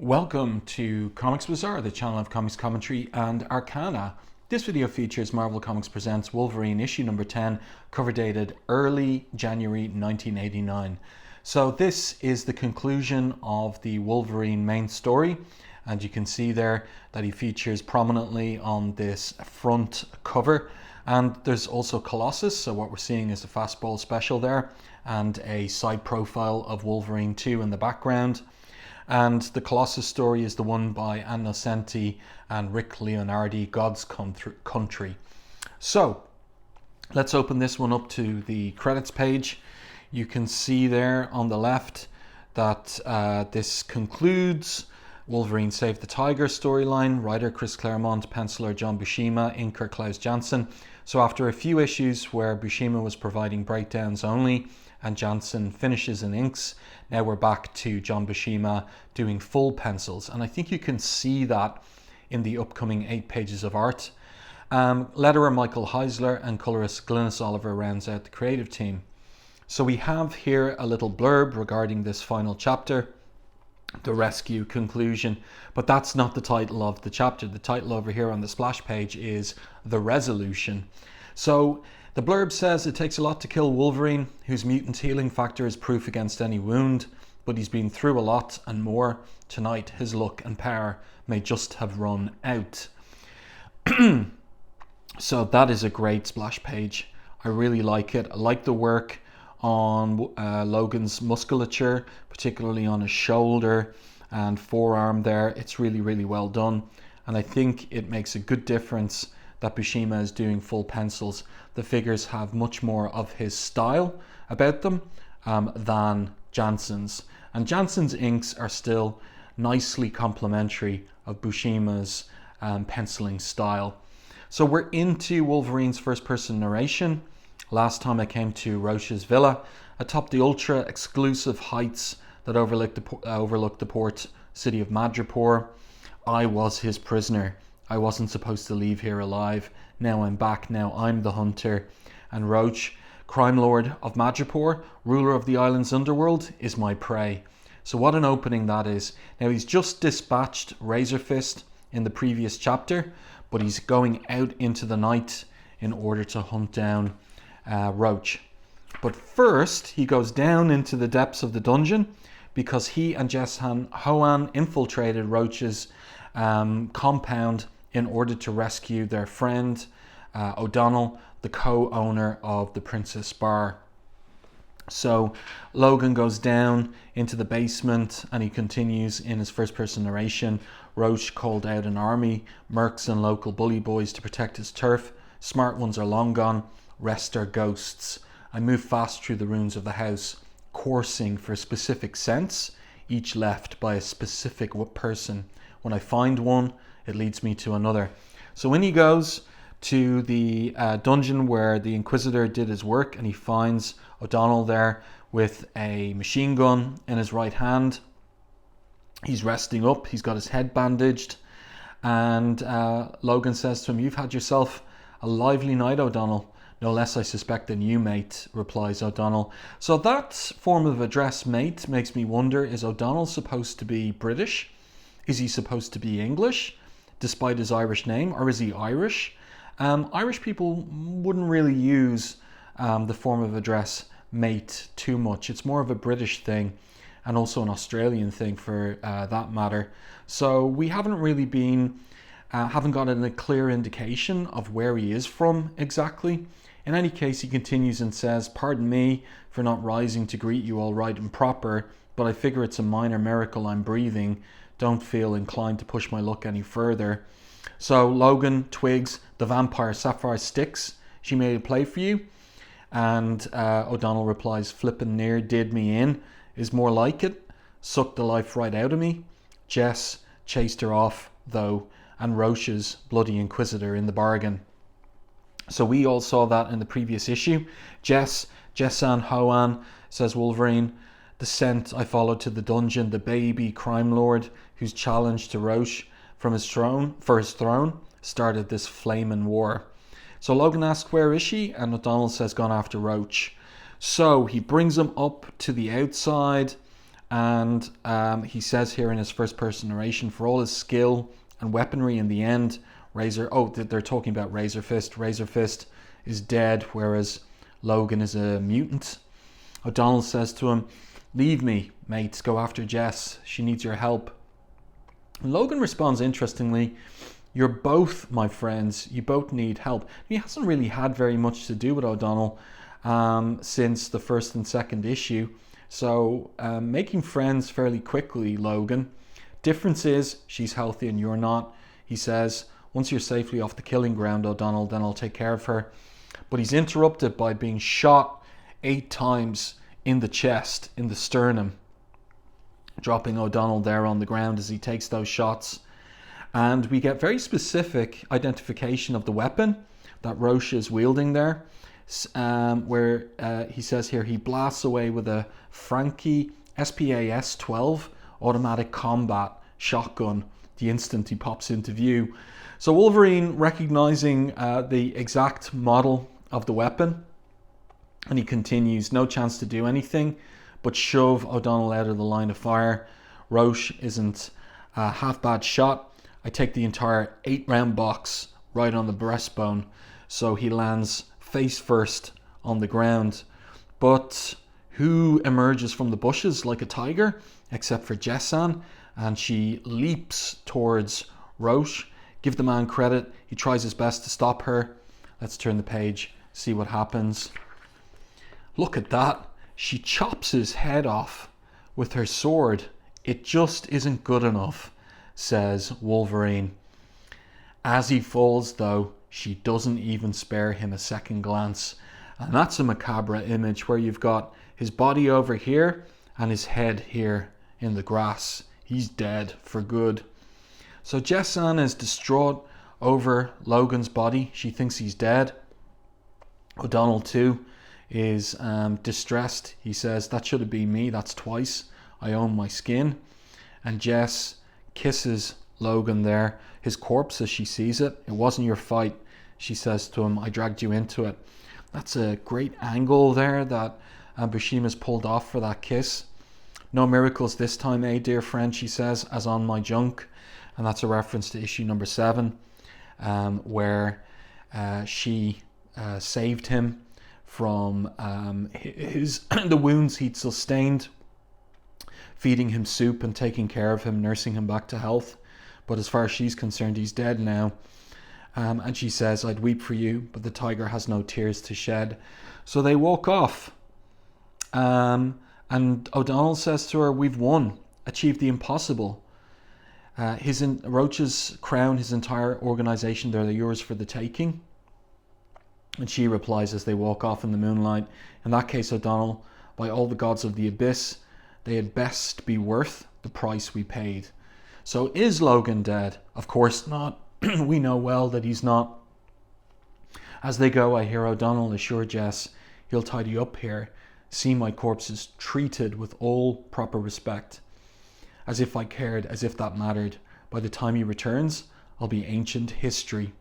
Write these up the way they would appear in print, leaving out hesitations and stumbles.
Welcome to Comics Bazaar, the channel of comics commentary and arcana. This video features Marvel Comics Presents Wolverine issue number 10, cover dated early January 1989. So this is the conclusion of the Wolverine main story, and you can see there that he features prominently on this front cover. And there's also Colossus, so what we're seeing is a fastball special there, and a side profile of Wolverine 2 in the background. And the Colossus story is the one by Ann Nocenti and Rick Leonardi, God's Country. So let's open this one up to the credits page. You can see there on the left that this concludes Wolverine Save the Tiger storyline. Writer Chris Claremont, penciler John Buscema, inker Klaus Janson. So after a few issues where Buscema was providing breakdowns only and Janson finishes and inks, now we're back to John Buscema doing full pencils. And I think you can see that in the upcoming 8 pages of art. Letterer Michael Heisler and colorist Glynis Oliver rounds out the creative team. So we have here a little blurb regarding this final chapter, the rescue conclusion, but that's not the title of the chapter. The title over here on the splash page is The Resolution. So the blurb says it takes a lot to kill Wolverine, whose mutant healing factor is proof against any wound, but he's been through a lot and more. Tonight his luck and power may just have run out. So that is a great splash page. I really like it. I like the work on Logan's musculature, particularly on his shoulder and forearm there. It's really, really well done. And I think it makes a good difference that Buscema is doing full pencils. The figures have much more of his style about them than Janson's. And Janson's inks are still nicely complementary of Buscema's penciling style. So we're into Wolverine's first-person narration. Last time I came to Roche's villa, atop the ultra-exclusive heights that overlook the port city of Madripoor. I was his prisoner. I wasn't supposed to leave here alive. Now I'm back. Now I'm the hunter. And Roche, crime lord of Madripoor, ruler of the island's underworld, is my prey. So what an opening that is. Now he's just dispatched Razor Fist in the previous chapter, but he's going out into the night in order to hunt down Roche. But first he goes down into the depths of the dungeon because he and Jessan Hoan infiltrated Roche's compound in order to rescue their friend O'Donnell, the co-owner of the Princess Bar. So Logan goes down into the basement and he continues in his first person narration. Roche called out an army, mercs and local bully boys to protect his turf. Smart ones are long gone, rest are ghosts. I move fast through the ruins of the house, coursing for specific scents, each left by a specific person. When I find one, it leads me to another. So when he goes to the dungeon where the Inquisitor did his work and he finds O'Donnell there with a machine gun in his right hand, he's resting up, he's got his head bandaged, and Logan says to him, "You've had yourself a lively night, O'Donnell. No less, I suspect, than you, mate," replies O'Donnell. So that form of address, mate, makes me wonder, is O'Donnell supposed to be British? Is he supposed to be English, despite his Irish name, or is he Irish? Irish people wouldn't really use the form of address mate too much. It's more of a British thing, and also an Australian thing for that matter. So we haven't really haven't gotten a clear indication of where he is from exactly. In any case, he continues and says, "Pardon me for not rising to greet you all right and proper, but I figure it's a minor miracle I'm breathing. Don't feel inclined to push my luck any further." So Logan twigs the vampire Sapphire Sticks. "She made a play for you?" And O'Donnell replies, "Flippin' near did me in. Is more like it. Sucked the life right out of me." Jess chased her off, though, and Roche's bloody Inquisitor in the bargain. So we all saw that in the previous issue. Jessan Hoan, says Wolverine, "The scent I followed to the dungeon, the baby crime lord whose challenge to Roche for his throne started this flaming war." So Logan asks, "Where is she?" And O'Donnell says, "Gone after Roche." So he brings him up to the outside And he says here in his first person narration, for all his skill and weaponry, in the end, they're talking about Razor Fist. Razor Fist is dead, whereas Logan is a mutant. O'Donnell says to him, leave me, mates, go after Jess. She needs your help. And Logan responds interestingly, you're both my friends. You both need help. He hasn't really had very much to do with O'Donnell since the first and second issue. So making friends fairly quickly, Logan. Difference is she's healthy and you're not. He says, once you're safely off the killing ground, O'Donnell, then I'll take care of her. But he's interrupted by being shot 8 times in the chest, in the sternum, dropping O'Donnell there on the ground as he takes those shots. And we get very specific identification of the weapon that Roche is wielding there, where he says here he blasts away with a Frankie SPAS-12 automatic combat shotgun the instant he pops into view. So Wolverine, recognizing the exact model of the weapon, and he continues, no chance to do anything but shove O'Donnell out of the line of fire. Roche isn't a half bad shot. I take the entire 8-round box right on the breastbone, so he lands face first on the ground. But who emerges from the bushes like a tiger, except for Janson, and she leaps towards Roche. Give the man credit, he tries his best to stop her. Let's turn the page, see what happens. Look at that. She chops his head off with her sword. It just isn't good enough, says Wolverine. As he falls, though, she doesn't even spare him a second glance. And that's a macabre image where you've got his body over here and his head here in the grass. He's dead for good. So Janson is distraught over Logan's body. She thinks he's dead. O'Donnell, too, is distressed. He says, that should have been me. That's twice. I own my skin. And Jess kisses Logan there, his corpse as she sees it. It wasn't your fight, she says to him. I dragged you into it. That's a great angle there that Buscema's pulled off for that kiss. No miracles this time, eh, dear friend, she says, as on my junk. And that's a reference to issue number 7, where she saved him from the wounds he'd sustained, feeding him soup and taking care of him, nursing him back to health. But as far as she's concerned, he's dead now. And she says, I'd weep for you, but the tiger has no tears to shed. So they walk off. And O'Donnell says to her, we've won, achieved the impossible. Roche's crown, his entire organization, they're yours for the taking. And she replies as they walk off in the moonlight, in that case, O'Donnell, by all the gods of the abyss, they had best be worth the price we paid. So is Logan dead? Of course not. We know well that he's not. As they go, I hear O'Donnell assure Jess, he'll tidy up here. See my corpses treated with all proper respect. As if I cared, as if that mattered. By the time he returns, I'll be ancient history.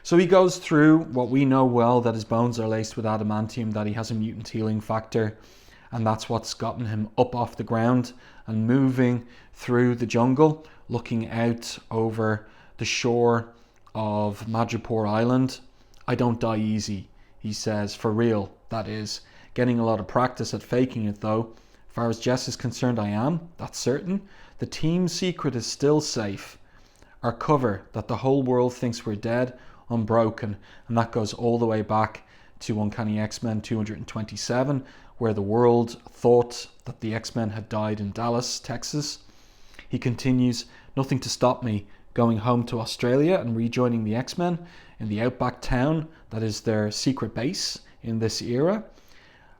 So he goes through what we know well, that his bones are laced with adamantium, that he has a mutant healing factor, and that's what's gotten him up off the ground and moving through the jungle, looking out over the shore of Madripoor Island. I don't die easy, he says, for real, that is. Getting a lot of practice at faking it, though. As far as Jess is concerned, I am, that's certain. The team's secret is still safe. Our cover, that the whole world thinks we're dead, unbroken, and that goes all the way back to Uncanny X-Men 227, where the world thought that the X-Men had died in Dallas, Texas. He continues, nothing to stop me going home to Australia and rejoining the X-Men in the outback town that is their secret base in this era.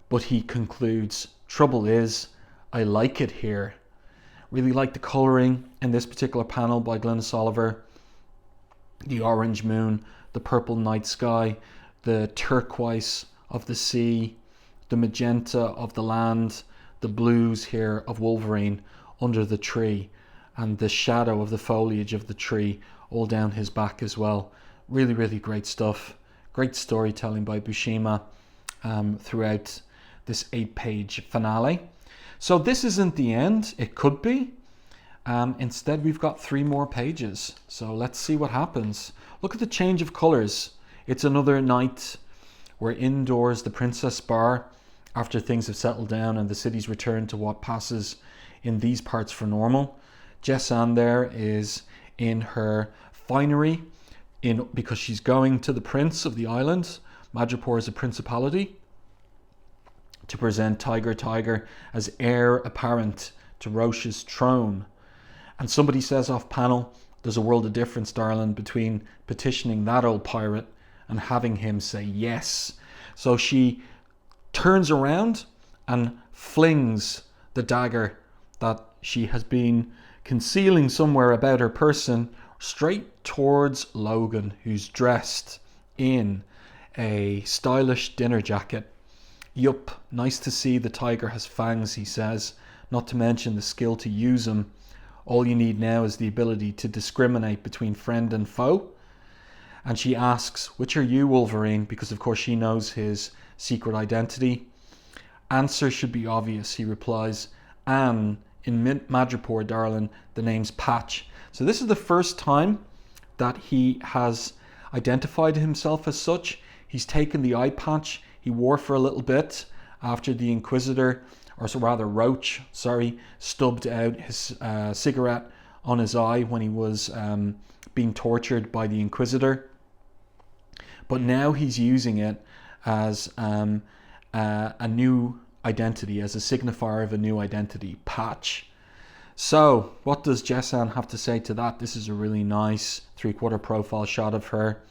But he concludes, trouble is, I like it here. Really like the colouring in this particular panel by Glynis Oliver. The orange moon, the purple night sky, the turquoise of the sea, the magenta of the land, the blues here of Wolverine under the tree, and the shadow of the foliage of the tree all down his back as well. Really, really great stuff. Great storytelling by Buscema throughout this 8-page finale. So this isn't the end. It could be. Instead, we've got 3 more pages. So let's see what happens. Look at the change of colours. It's another night. We're indoors, the Princess Bar, after things have settled down and the city's returned to what passes in these parts for normal. Janson there is in her finery because she's going to the prince of the island. Madripoor is a principality, to present Tiger as heir apparent to Roche's throne. And somebody says off panel, there's a world of difference, darling, between petitioning that old pirate and having him say yes. So she turns around and flings the dagger that she has been concealing somewhere about her person straight towards Logan, who's dressed in a stylish dinner jacket. Yup, nice to see the tiger has fangs, he says, not to mention the skill to use them. All you need now is the ability to discriminate between friend and foe. And she asks, which are you, Wolverine? Because of course she knows his secret identity. Answer should be obvious, he replies. And in Madripoor, darling, the name's Patch. So this is the first time that he has identified himself as such. He's taken the eye patch he wore for a little bit after the Inquisitor, or so rather Roche, stubbed out his cigarette on his eye when he was being tortured by the Inquisitor. But now he's using it as a new identity, as a signifier of a new identity, Patch. So what does Janson have to say to that? This is a really nice 3/4 profile shot of her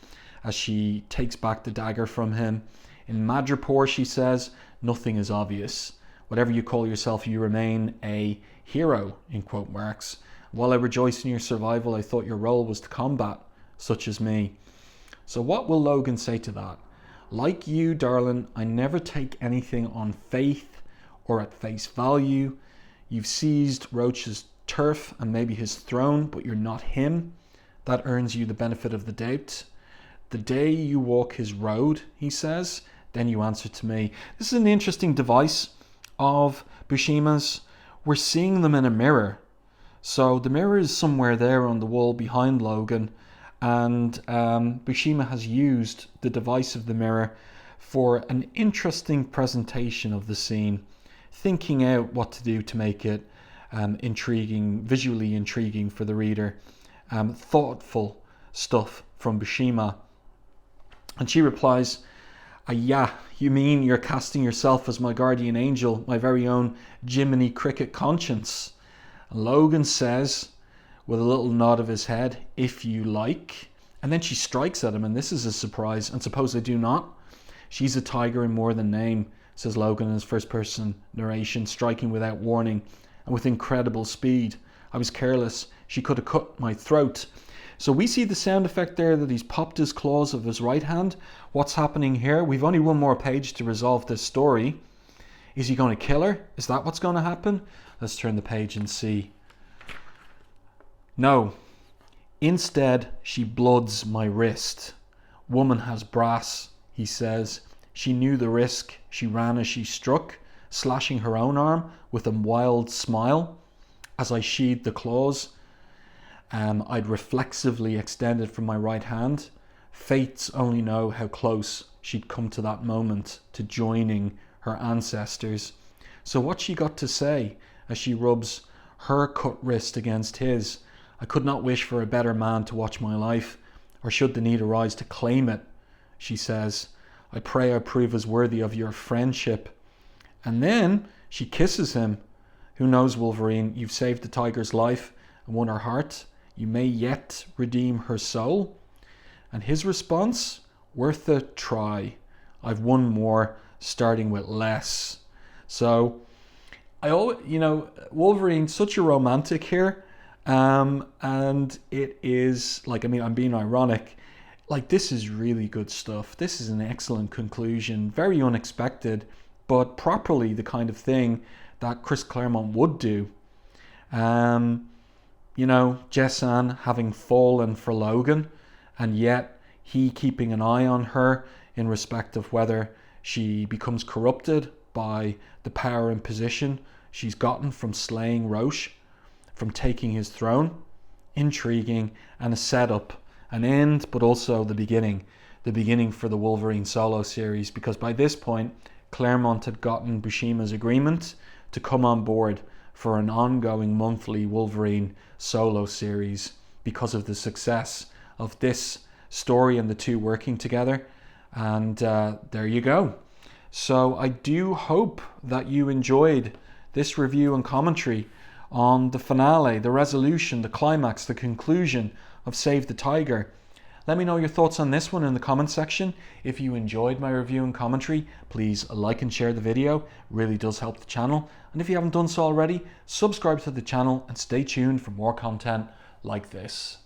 as she takes back the dagger from him. In Madripoor, she says, nothing is obvious. Whatever you call yourself, you remain a hero, in quote marks. While I rejoice in your survival, I thought your role was to combat such as me. So what will Logan say to that? Like you, darling, I never take anything on faith or at face value. You've seized Roche's turf and maybe his throne, but you're not him. That earns you the benefit of the doubt. The day you walk his road, he says, then you answer to me. This is an interesting device of Buscema's. We're seeing them in a mirror. So the mirror is somewhere there on the wall behind Logan, and Buscema has used the device of the mirror for an interesting presentation of the scene, thinking out what to do to make it intriguing, visually intriguing for the reader. Thoughtful stuff from Buscema. And she replies, yeah, you mean you're casting yourself as my guardian angel, my very own Jiminy Cricket conscience? And Logan says, with a little nod of his head, if you like. And then she strikes at him, and this is a surprise, and suppose I do not. She's a tiger in more than name, says Logan in his first person narration, striking without warning and with incredible speed. I was careless. She could have cut my throat. So we see the sound effect there that he's popped his claws of his right hand. What's happening here? We've only one more page to resolve this story. Is he going to kill her? Is that what's going to happen? Let's turn the page and see. No. Instead, she bloods my wrist. Woman has brass, he says. She knew the risk. She ran as she struck, slashing her own arm with a wild smile. As I sheathed the claws, I'd reflexively extended from my right hand. Fates only know how close she'd come to that moment, to joining her ancestors. So what's she got to say as she rubs her cut wrist against his? I could not wish for a better man to watch my life, or should the need arise to claim it, she says. I pray I prove as worthy of your friendship. And then she kisses him. Who knows, Wolverine, you've saved the tiger's life and won her heart. You may yet redeem her soul. And his response, worth a try. I've won more, starting with less. So, Wolverine's such a romantic here. And it is, I'm being ironic. This is really good stuff. This is an excellent conclusion. Very unexpected, but properly the kind of thing that Chris Claremont would do. Janson having fallen for Logan, and yet he keeping an eye on her in respect of whether she becomes corrupted by the power and position she's gotten from slaying Roche, from taking his throne. Intriguing, and a setup, an end, but also the beginning for the Wolverine solo series, because by this point Claremont had gotten Buscema's agreement to come on board for an ongoing monthly Wolverine solo series because of the success of this story and the two working together. And there you go. So I do hope that you enjoyed this review and commentary on the finale, the resolution, the climax, the conclusion of Save the Tiger. Let me know your thoughts on this one in the comment section. If you enjoyed my review and commentary, please like and share the video. It really does help the channel. And if you haven't done so already, subscribe to the channel and stay tuned for more content like this.